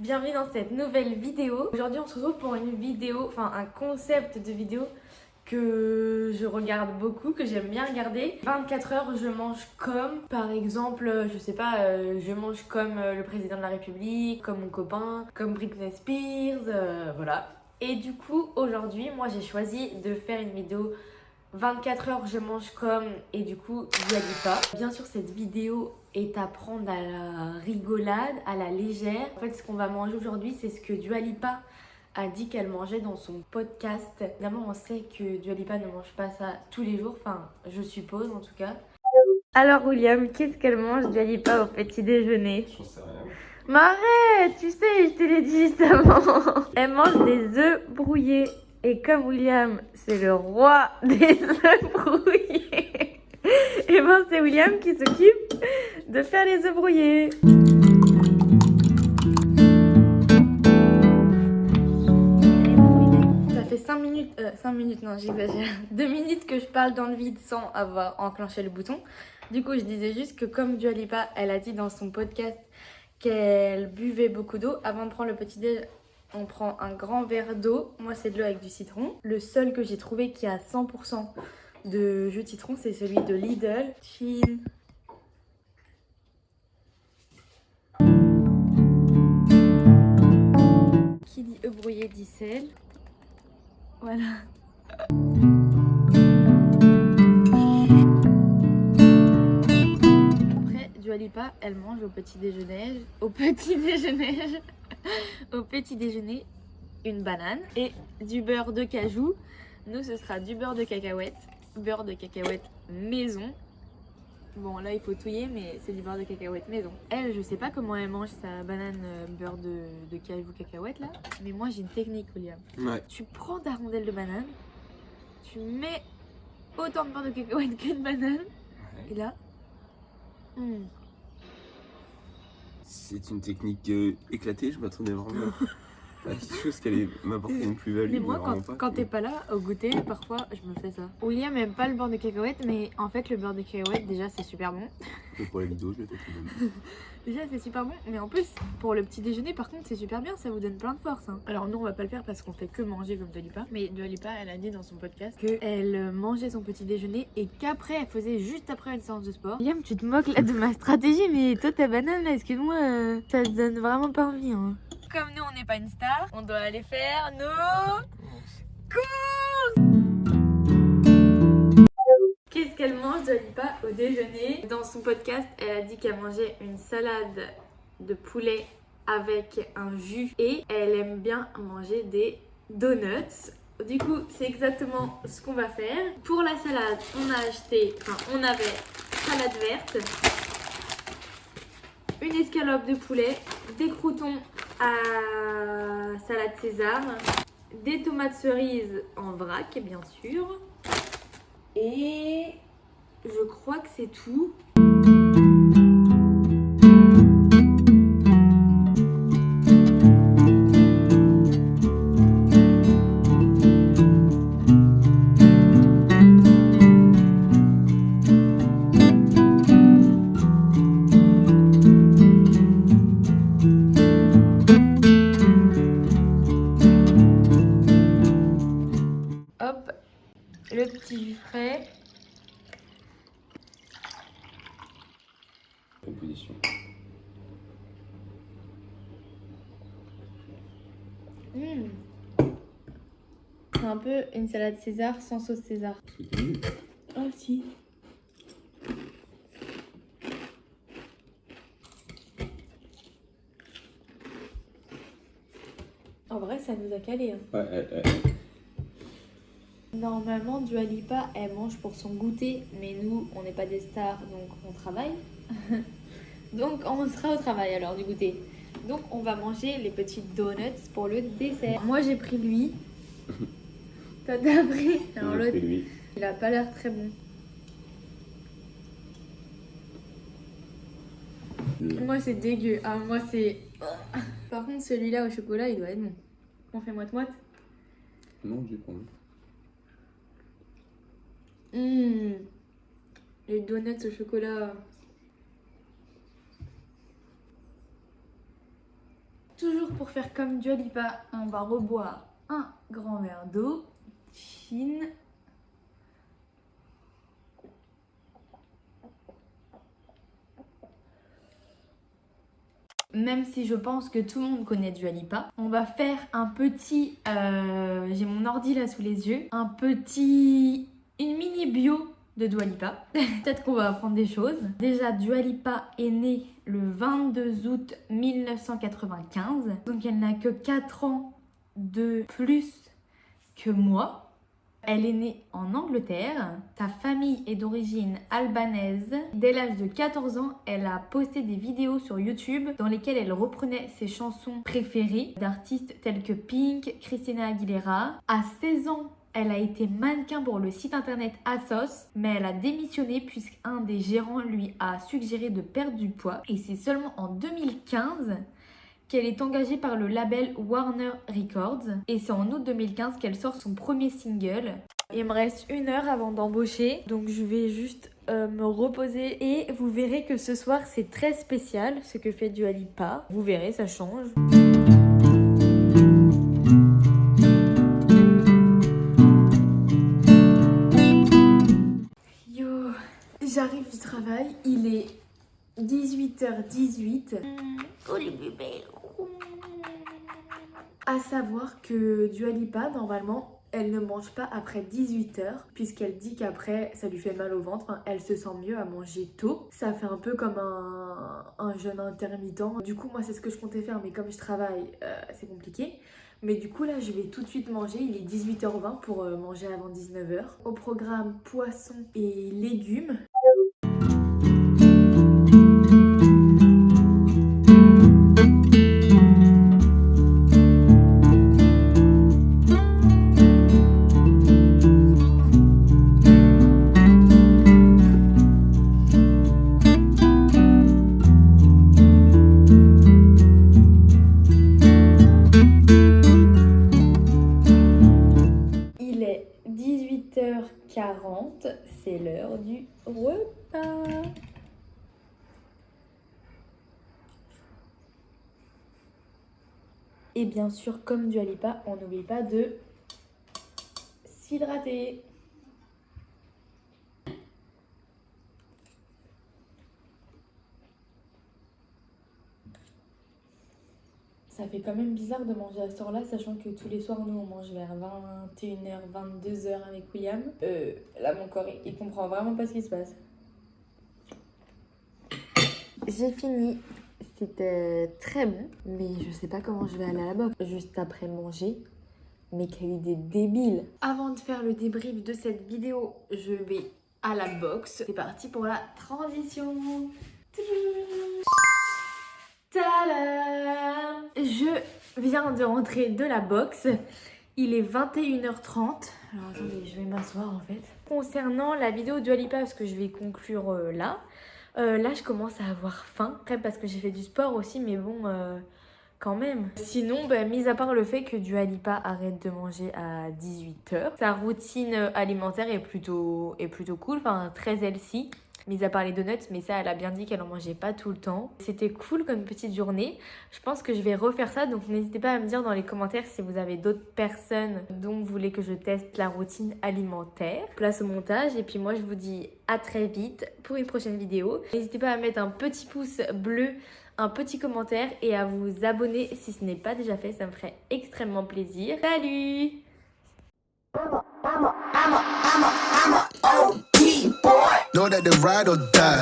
Bienvenue dans cette nouvelle vidéo. Aujourd'hui on se retrouve pour une vidéo, enfin un concept de vidéo que je regarde beaucoup, que j'aime bien regarder. 24 heures je mange comme, par exemple, je sais pas, je mange comme le président de la République, comme mon copain, comme Britney Spears, voilà. Et du coup aujourd'hui moi j'ai choisi de faire une vidéo 24 heures je mange comme et du coup Dua Lipa. Bien sûr cette vidéo est à prendre à la rigolade, à la légère. En fait ce qu'on va manger aujourd'hui c'est ce que Dua Lipa a dit qu'elle mangeait dans son podcast. Évidemment on sait que Dua Lipa ne mange pas ça tous les jours, enfin je suppose en tout cas. Alors William, qu'est-ce qu'elle mange Dua Lipa au petit déjeuner? J'en sais rien. Mais arrête, tu sais, je te l'ai dit juste avant. Elle mange des œufs brouillés. Et comme William, c'est le roi des œufs brouillés, et ben c'est William qui s'occupe de faire les œufs brouillés. Ça fait 5 minutes, non j'exagère, 2 minutes que je parle dans le vide sans avoir enclenché le bouton. Du coup je disais juste que comme Dua Lipa, elle a dit dans son podcast qu'elle buvait beaucoup d'eau. Avant de prendre le petit déj, on prend un grand verre d'eau. Moi, c'est de l'eau avec du citron. Le seul que j'ai trouvé qui a 100% de jus de citron, c'est celui de Lidl. Chin. Qui dit œuf brouillé dit sel. Voilà. Après, Dua Lipa, elle mange au petit déjeuner. Au petit déjeuner, une banane et du beurre de cajou. Nous, ce sera du beurre de cacahuète maison. Bon, là, il faut touiller, mais c'est du beurre de cacahuète maison. Elle, je sais pas comment elle mange sa banane beurre de cajou cacahuète, là. Mais moi, j'ai une technique, William. Ouais. Tu prends ta rondelle de banane, tu mets autant de beurre de cacahuète qu'une banane, et là... C'est une technique éclatée, je m'attendais vraiment à quelque chose qui allait m'apporter une plus-value. Mais moi, vraiment quand pas. t'es pas là, au goûter, parfois, je me fais ça. William aime pas le beurre de cacahuète, mais en fait, le beurre de cacahuète, déjà, c'est super bon. Mais pour la vidéo, je vais peut-être le donner. Déjà, c'est super bon, mais en plus, pour le petit déjeuner, par contre, c'est super bien, ça vous donne plein de force. Hein. Alors, nous, on va pas le faire parce qu'on fait que manger comme Dua Lipa. Mais Dua Lipa, elle a dit dans son podcast qu'elle mangeait son petit déjeuner et qu'après, elle faisait juste après une séance de sport. William, tu te moques là de ma stratégie, mais toi, ta banane, là, excuse-moi, ça te donne vraiment pas envie. Hein. Comme nous, on n'est pas une star, on doit aller faire nos courses. Qu'est-ce qu'elle mange, Dua Lipa, au déjeuner? Dans son podcast, elle a dit qu'elle mangeait une salade de poulet avec un jus et elle aime bien manger des donuts. Du coup, c'est exactement ce qu'on va faire. Pour la salade, on avait salade verte, une escalope de poulet, des croûtons à salade César, des tomates cerises en vrac, bien sûr. Et je crois que c'est tout. Hop, le petit jus frais. Composition. C'est un peu une salade César sans sauce César. C'est nul. Oh si. En vrai, ça nous a calé. Hein. Ouais. Normalement, Dua Lipa, elle mange pour son goûter, mais nous, on n'est pas des stars, donc on travaille. Donc on sera au travail alors du goûter. Donc on va manger les petits donuts pour le dessert. Moi j'ai pris lui. Toi t'as pris. Alors l'autre, Lui. il a pas l'air très bon. Moi c'est dégueu. Ah moi c'est... Par contre celui-là au chocolat il doit être bon. On fait moite-moite. Non, j'ai pas envie. Les donuts au chocolat. Toujours pour faire comme Dua Lipa, on va reboire un grand verre d'eau. Chin. Même si je pense que tout le monde connaît Dua Lipa, on va faire un petit... j'ai mon ordi là sous les yeux. Une mini bio de Dua Lipa. Peut-être qu'on va apprendre des choses. Déjà, Dua Lipa est née le 22 août 1995. Donc elle n'a que 4 ans de plus que moi. Elle est née en Angleterre. Sa famille est d'origine albanaise. Dès l'âge de 14 ans, elle a posté des vidéos sur YouTube dans lesquelles elle reprenait ses chansons préférées d'artistes tels que Pink, Christina Aguilera. À 16 ans, elle a été mannequin pour le site internet ASOS, mais elle a démissionné puisqu'un des gérants lui a suggéré de perdre du poids. Et c'est seulement en 2015 qu'elle est engagée par le label Warner Records. Et c'est en août 2015 qu'elle sort son premier single. Il me reste 1 heure avant d'embaucher, donc je vais juste me reposer. Et vous verrez que ce soir, c'est très spécial ce que fait Dua Lipa. Vous verrez, ça change. Yo, j'arrive du travail, il est 18h18. Oh les bébés. À savoir que Dua Lipa, normalement, elle ne mange pas après 18h, puisqu'elle dit qu'après, ça lui fait mal au ventre. Enfin, elle se sent mieux à manger tôt. Ça fait un peu comme un jeûne intermittent. Du coup, moi, c'est ce que je comptais faire, mais comme je travaille, c'est compliqué. Mais du coup, là, je vais tout de suite manger. Il est 18h20 pour manger avant 19h. Au programme, poisson et légumes. Il est 18h40, c'est l'heure du repas. Et bien sûr, comme Dua Lipa, on n'oublie pas de s'hydrater. Ça fait quand même bizarre de manger à ce heure-là, sachant que tous les soirs, nous, on mange vers 21h, 22h avec William. Là, mon corps, il comprend vraiment pas ce qui se passe. J'ai fini. C'était très bon, mais je sais pas comment je vais aller à la boxe juste après manger. Mais quelle idée débile! Avant de faire le débrief de cette vidéo, je vais à la boxe. C'est parti pour la transition. Tadam! Je viens de rentrer de la boxe. Il est 21h30. Alors attendez, je vais m'asseoir en fait. Concernant la vidéo de Dua Lipa, parce que je vais conclure là. Là, je commence à avoir faim. Après, parce que j'ai fait du sport aussi, mais bon, quand même. Sinon, mis à part le fait que Dua Lipa arrête de manger à 18h, sa routine alimentaire est plutôt cool, enfin très healthy. Mis à part les donuts, mais ça, elle a bien dit qu'elle en mangeait pas tout le temps. C'était cool comme petite journée. Je pense que je vais refaire ça, donc n'hésitez pas à me dire dans les commentaires si vous avez d'autres personnes dont vous voulez que je teste la routine alimentaire. Place au montage, et puis moi, je vous dis à très vite pour une prochaine vidéo. N'hésitez pas à mettre un petit pouce bleu, un petit commentaire et à vous abonner si ce n'est pas déjà fait, ça me ferait extrêmement plaisir. Salut! I'm a OG boy. Know that the ride or die.